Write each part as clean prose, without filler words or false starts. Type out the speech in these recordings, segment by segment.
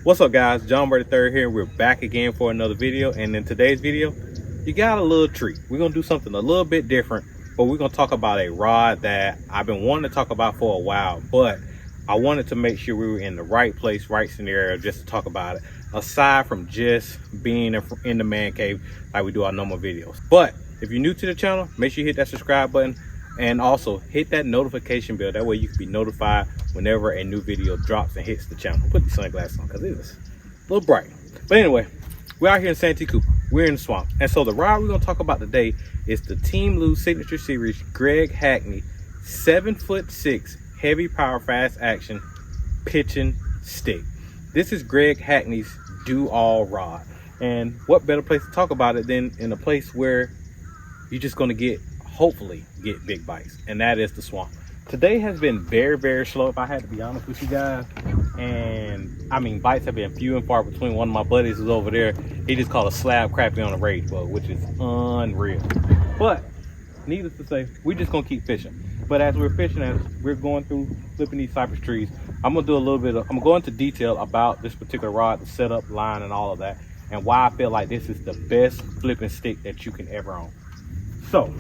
What's up guys, John Bird III here. We're back again for another video, and in today's video you got a little treat. We're gonna do something a little bit different, but we're gonna talk about a rod that I've been wanting to talk about for a while, but I wanted to make sure we were in the right place, right scenario just to talk about it, aside from just being in the man cave like we do our normal videos. But if you're new to the channel, make sure you hit that subscribe button and also hit that notification bell. That way you can be notified whenever a new video drops and hits the channel. Put these sunglasses on because it is a little bright. But anyway, we're out here in Santee Cooper. We're in the swamp. And so the rod we're going to talk about today is the Team Lou Signature Series Greg Hackney 7'6" heavy power fast action pitching stick. This is Greg Hackney's do-all rod. And what better place to talk about it than in a place where you're just going to hopefully get big bites, and that is the swamp. Today has been very slow, if I had to be honest with you guys. And I mean, bites have been few and far between. One of my buddies is over there. He just caught a slab crappie on a rage bug, which is unreal. But needless to say, we're just gonna keep fishing. But as we're fishing, as we're going through flipping these cypress trees, I'm gonna go into detail about this particular rod, the setup, line, and all of that, and why I feel like this is the best flipping stick that you can ever own. So,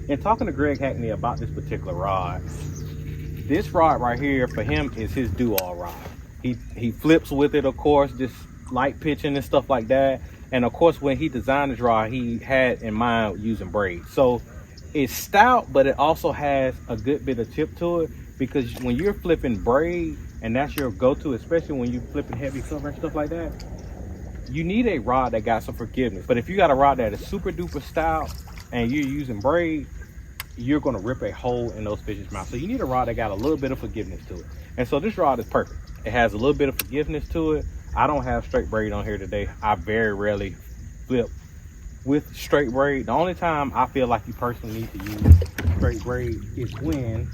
in talking to Greg Hackney about this particular rod, this rod right here for him is his do-all rod. He flips with it, of course, just light pitching and stuff like that. And of course, when he designed this rod, he had in mind using braid. So it's stout, but it also has a good bit of tip to it, because when you're flipping braid and that's your go-to, especially when you're flipping heavy cover and stuff like that, you need a rod that got some forgiveness. But if you got a rod that is super duper stout and you're using braid, you're going to rip a hole in those fish's mouth. So you need a rod that got a little bit of forgiveness to it. And so this rod is perfect. It has a little bit of forgiveness to it. I don't have straight braid on here today. I very rarely flip with straight braid. The only time I feel like you personally need to use straight braid is when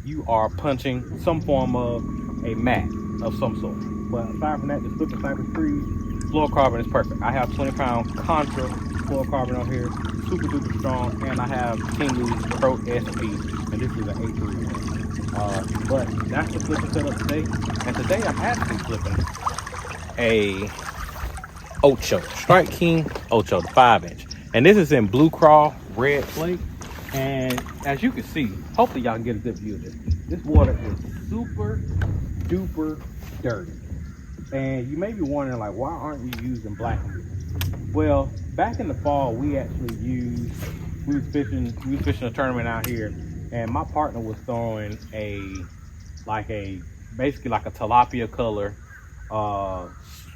you are punching some form of a mat of some sort. But aside from that, just flipping cypress trees, fluorocarbon is perfect. I have 20-pound Contra fluorocarbon on here, super duper strong, and I have Team Lou's Pro SP, and this is an A3. But that's the flipping setup today. And today I'm actually flipping a Ocho, Strike King Ocho, the 5-inch. And this is in Blue Craw Red Flake. And as you can see, hopefully y'all can get a good view of this. This water is super duper dirty. And you may be wondering, like, why aren't you using black and blue? Well, back in the fall, we was fishing a tournament out here, and my partner was throwing basically like a tilapia color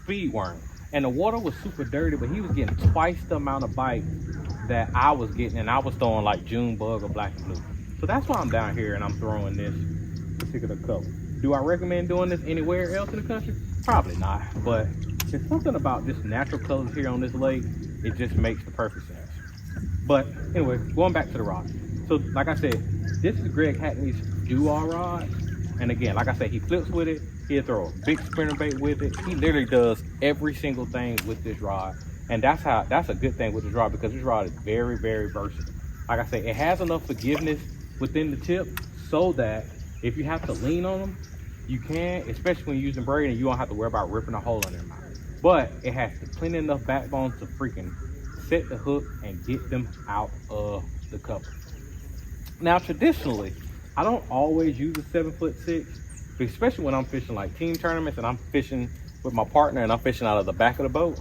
speed worm. And the water was super dirty, but he was getting twice the amount of bite that I was getting, and I was throwing like June bug or black and blue. So that's why I'm down here and I'm throwing this particular color. Do I recommend doing this anywhere else in the country? Probably not, but there's something about this natural colors here on this lake. It just makes the perfect sense. But anyway, going back to the rod. So like I said, this is Greg Hackney's do-all rod. And again, like I said, he flips with it. He'll throw a big spinner bait with it. He literally does every single thing with this rod. And that's a good thing with this rod, because this rod is very versatile. Like I said, it has enough forgiveness within the tip so that if you have to lean on them, you can, especially when you're using braid, and you don't have to worry about ripping a hole in their mouth. But it has plenty enough backbone to freaking set the hook and get them out of the cover. Now, traditionally, I don't always use a 7'6", especially when I'm fishing like team tournaments and I'm fishing with my partner and I'm fishing out of the back of the boat.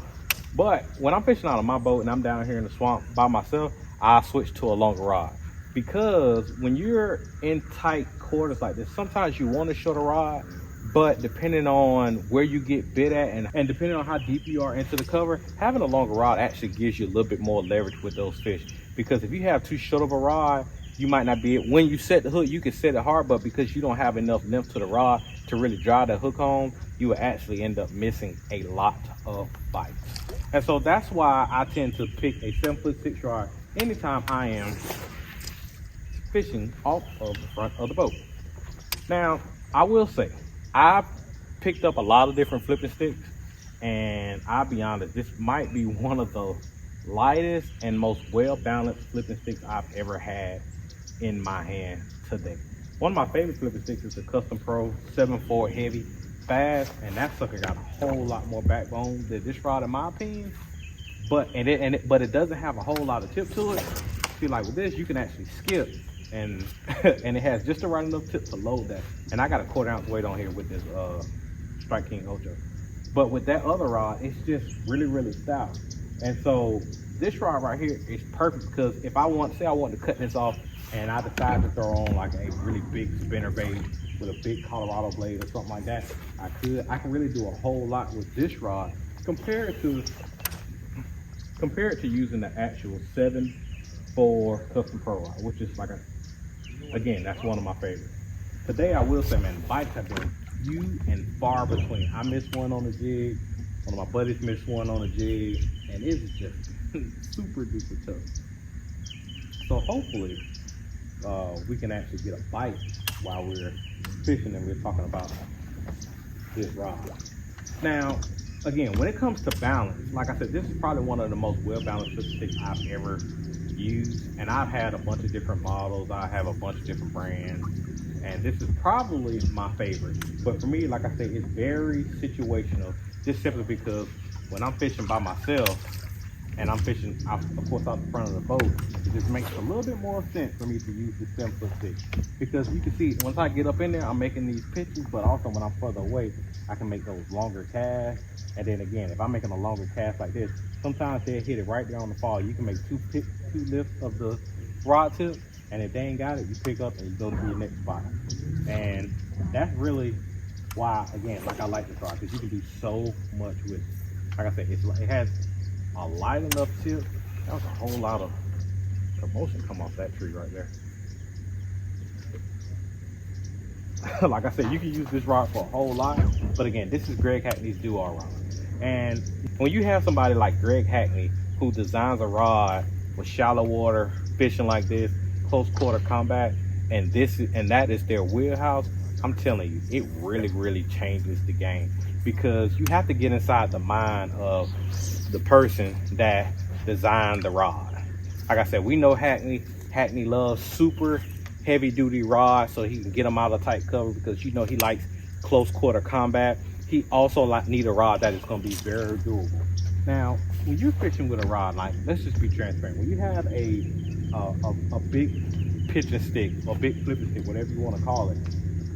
But when I'm fishing out of my boat and I'm down here in the swamp by myself, I switch to a longer rod. Because when you're in tight quarters like this, sometimes you want a shorter rod, but depending on where you get bit at and depending on how deep you are into the cover, having a longer rod actually gives you a little bit more leverage with those fish. Because if you have too short of a rod, you might not be able, when you set the hook, you can set it hard, but because you don't have enough length to the rod to really drive the hook home, you will actually end up missing a lot of bites. And so that's why I tend to pick a 7'6" rod anytime I am fishing off of the front of the boat. Now, I will say, I've picked up a lot of different flipping sticks, and I'll be honest, this might be one of the lightest and most well-balanced flipping sticks I've ever had in my hand today. One of my favorite flipping sticks is the Custom Pro 7.4 Heavy fast, and that sucker got a whole lot more backbone than this rod in my opinion. But it doesn't have a whole lot of tip to it. See, like with this, you can actually skip, and and it has just the right enough tip to load that. And I got a 1/4 ounce weight on here with this Strike King Ultra. But with that other rod, it's just really stout. And so this rod right here is perfect because if I want to cut this off and I decide to throw on like a really big spinner bait with a big Colorado blade or something like that, I can really do a whole lot with this rod compared to using the actual 7.4 Custom Pro rod, which is like again, that's one of my favorites. Today I will say, man, bites have been few and far between. I missed one on the jig, one of my buddies missed one on the jig, and it's just super duper tough. So hopefully we can actually get a bite while we're fishing and we're talking about this rod. Now, again, when it comes to balance, like I said, this is probably one of the most well-balanced fishing sticks I've ever used, and I've had a bunch of different models. I have a bunch of different brands, and this is probably my favorite. But for me, like I said, it's very situational, just simply because when I'm fishing by myself and I'm fishing out, of course, out the front of the boat, it just makes a little bit more sense for me to use the 7-foot stick, because you can see once I get up in there, I'm making these pitches, but also when I'm further away, I can make those longer casts. And then again, if I'm making a longer cast like this, sometimes they'll hit it right there on the fall. You can make two lifts of the rod tip, and if they ain't got it, you pick up and you go to your next spot. And that's really why, again, like I like this rod, because you can do so much with it. Like I said, it has a light enough tip. That was a whole lot of commotion come off that tree right there. Like I said, you can use this rod for a whole lot, but again, this is Greg Hackney's Duo rod. And when you have somebody like Greg Hackney who designs a rod with shallow water fishing like this, close quarter combat, and that is their wheelhouse, I'm telling you, it really changes the game, because you have to get inside the mind of the person that designed the rod. Like I said, we know Hackney loves super heavy duty rods so he can get them out of tight cover, because you know he likes close quarter combat. He also need a rod that is going to be very durable. Now, when you're fishing with a rod, like, let's just be transparent. When you have a big pitching stick or big flipping stick, whatever you want to call it,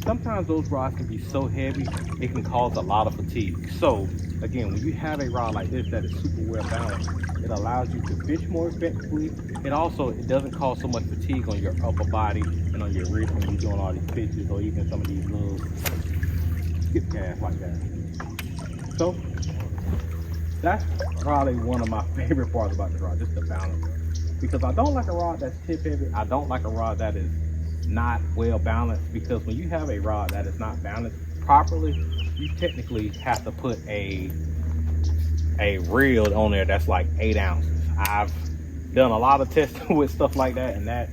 sometimes those rods can be so heavy it can cause a lot of fatigue. So again, when you have a rod like this that is super well balanced, it allows you to fish more effectively. It doesn't cause so much fatigue on your upper body and on your wrist when you're doing all these pitches, or even some of these little skip casts like that. So that's probably one of my favorite parts about the rod, just the balance. Because I don't like a rod that's tip heavy. I don't like a rod that is not well balanced, because when you have a rod that is not balanced properly, you technically have to put a reel on there that's like 8 ounces. I've done a lot of testing with stuff like that, and that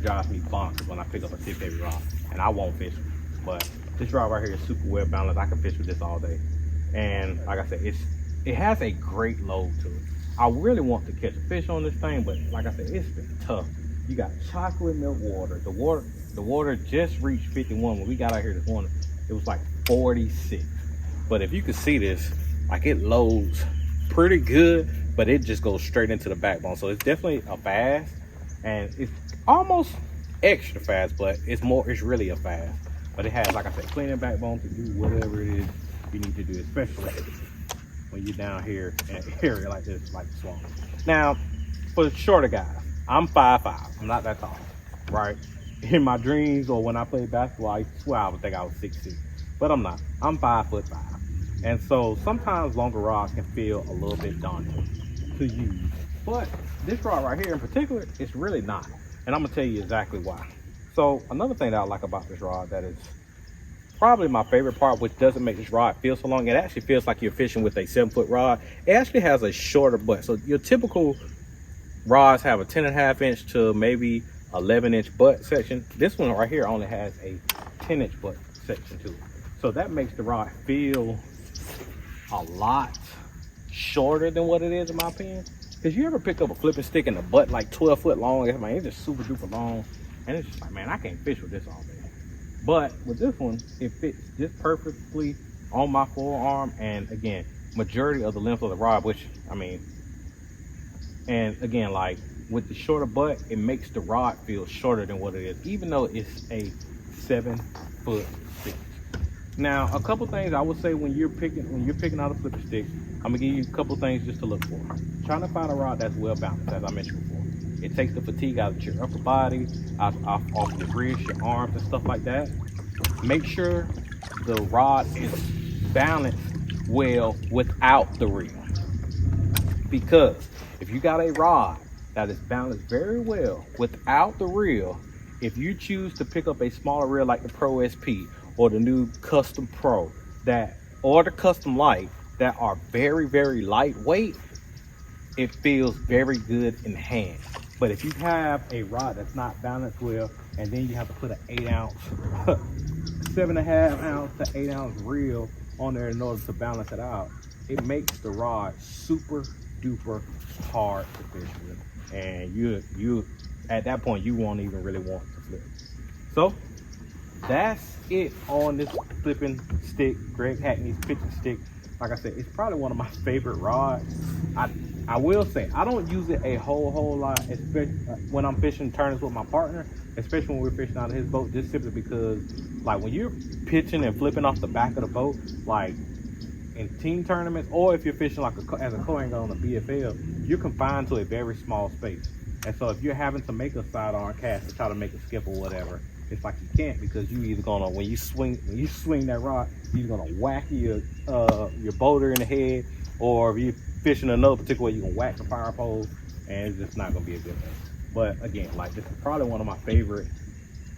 drives me bonkers when I pick up a tip heavy rod, and I won't fish with it. But this rod right here is super well balanced. I can fish with this all day, and like I said, it has a great load to it. I really want to catch a fish on this thing, but like I said, it's been tough. You got chocolate milk water. The water just reached 51. When we got out here this morning, it was like 46. But if you could see this, like, it loads pretty good, but it just goes straight into the backbone. So it's definitely a fast, and it's almost extra fast, but it's really a fast. But it has, like I said, cleaning backbone to do whatever it is you need to do, especially when you're down here in an area like this, like the swamp. Now, for the shorter guys, I'm 5'5". I'm not that tall, right? In my dreams or when I played basketball, I used to swear I would think I was 6'6", but I'm not. I'm 5'5". And so sometimes longer rods can feel a little bit daunting to use. But this rod right here in particular, it's really not. And I'm gonna tell you exactly why. So another thing that I like about this rod that is probably my favorite part, which doesn't make this rod feel so long, it actually feels like you're fishing with a 7-foot rod. It actually has a shorter butt. So your typical rods have a 10.5 inch to maybe 11-inch butt section. This one right here only has a 10-inch butt section to it. So that makes the rod feel a lot shorter than what it is, in my opinion. Because you ever pick up a flipping stick and the butt like 12 foot long, man, it's just super duper long, and it's just like, man, I can't fish with this all day. But with this one, it fits just perfectly on my forearm, and again, majority of the length of the rod, which I mean, and again, like with the shorter butt, it makes the rod feel shorter than what it is, even though it's a 7'6". Now, a couple things I would say when you're picking out a flipping stick, I'm gonna give you a couple things just to look for. Trying to find a rod that's well balanced, as I mentioned before. It takes the fatigue out of your upper body, off your wrists, your arms, and stuff like that. Make sure the rod is balanced well without the reel, because if you got a rod that is balanced very well without the reel, if you choose to pick up a smaller reel like the Pro SP or the new Custom Pro or the Custom Light that are very, very lightweight, it feels very good in hand. But if you have a rod that's not balanced well, and then you have to put an 8-ounce 7.5 ounce to 8 ounce reel on there in order to balance it out, it makes the rod super duper hard to fish with, and you at that point you won't even really want to flip. So that's it on this flipping stick, Greg Hackney's pitching stick. Like I said, it's probably one of my favorite rods. I will say I don't use it a whole lot, especially when I'm fishing tournaments with my partner, especially when we're fishing out of his boat, just simply because like when you're pitching and flipping off the back of the boat, like in team tournaments, or if you're fishing like as a co-angler on a BFL, you're confined to a very small space. And so if you're having to make a sidearm cast to try to make a skip or whatever, it's like you can't, because you either gonna, when you swing that rod, you're gonna whack your boulder in the head, or if you're fishing another particular way, you're gonna whack the fire pole, and it's just not gonna be a good thing. But again, like this is probably one of my favorite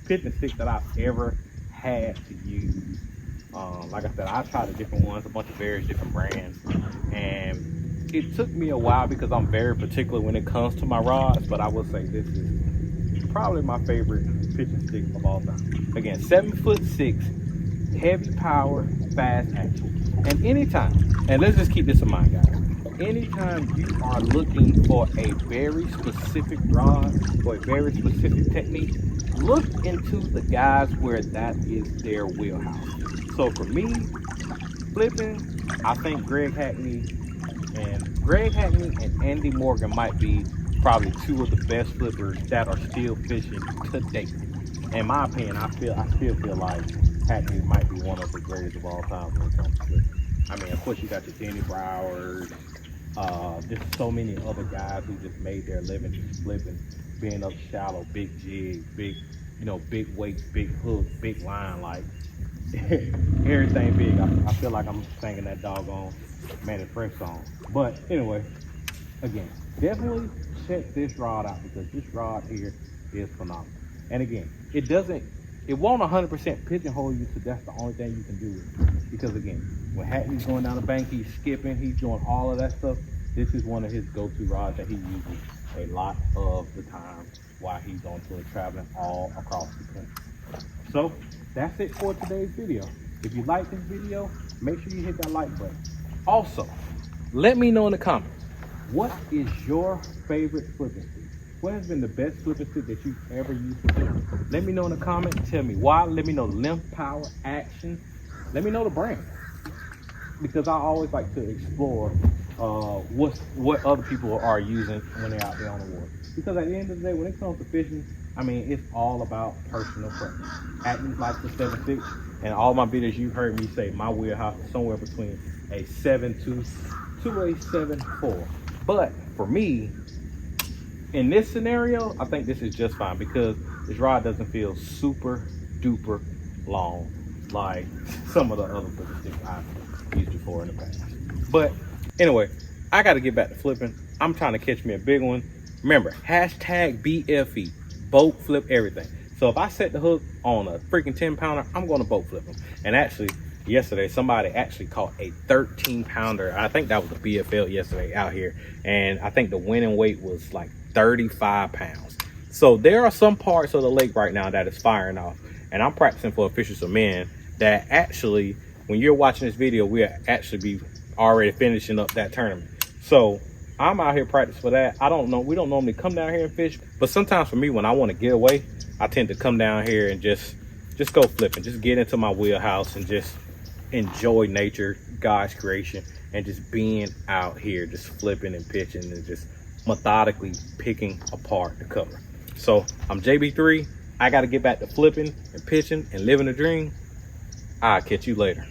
pitching sticks that I've ever had to use. Like I said, I've tried the different ones, a bunch of various different brands, and it took me a while because I'm very particular when it comes to my rods, but I will say this is probably my favorite pitching stick of all time. Again, 7'6", heavy power, fast action. And anytime, and let's just keep this in mind, guys, anytime you are looking for a very specific rod or a very specific technique, look into the guys where that is their wheelhouse. So for me, flipping, I think Greg Hackney and Andy Morgan might be probably two of the best flippers that are still fishing to date. In my opinion, I still feel like Hackney might be one of the greatest of all time when it comes to flipping. I mean, of course, you got your Danny Browers, just so many other guys who just made their living just flipping, being up shallow, big jig, big weights, big hook, big line, like everything big. I feel like I'm singing that doggone Man and Fresh song. But anyway, again, definitely check this rod out, because this rod here is phenomenal. And again, it won't 100% pigeonhole you to that's the only thing you can do with it. Because again, when Hackney's going down the bank, he's skipping, he's doing all of that stuff. This is one of his go-to rods that he uses a lot of the time while he's on tour traveling all across the country. So that's it for today's video. If you like this video, make sure you hit that like button. Also, let me know in the comments, what is your favorite flipping stick? What has been the best flipping stick that you've ever used to flip? Let me know in the comments. Tell me why. Let me know the length, power, action. Let me know the brand, because I always like to explore what other people are using when they're out there on the water. Because at the end of the day, when it comes to fishing, I mean, it's all about personal preference. Hackney likes the 7'6", and all my videos you've heard me say my wheelhouse is somewhere between a 7'2" to a 7'4". But for me, in this scenario, I think this is just fine, because this rod doesn't feel super duper long like some of the other flipping sticks I've used before in the past. But anyway, I got to get back to flipping. I'm trying to catch me a big one. Remember, hashtag BFE, boat flip everything. So if I set the hook on a freaking 10-pounder, I'm going to boat flip them. And actually, yesterday, somebody actually caught a 13-pounder. I think that was a BFL yesterday out here. And I think the winning weight was like 35 pounds. So there are some parts of the lake right now that is firing off. And I'm practicing for Officials of Men that actually, when you're watching this video, we'll actually be already finishing up that tournament. So I'm out here practicing for that. I don't know, we don't normally come down here and fish, but sometimes for me, when I want to get away, I tend to come down here and just go flipping, just get into my wheelhouse and just enjoy nature, God's creation, and just being out here, just flipping and pitching and just methodically picking apart the cover. So I'm JB3. I got to get back to flipping and pitching and living a dream. I'll catch you later.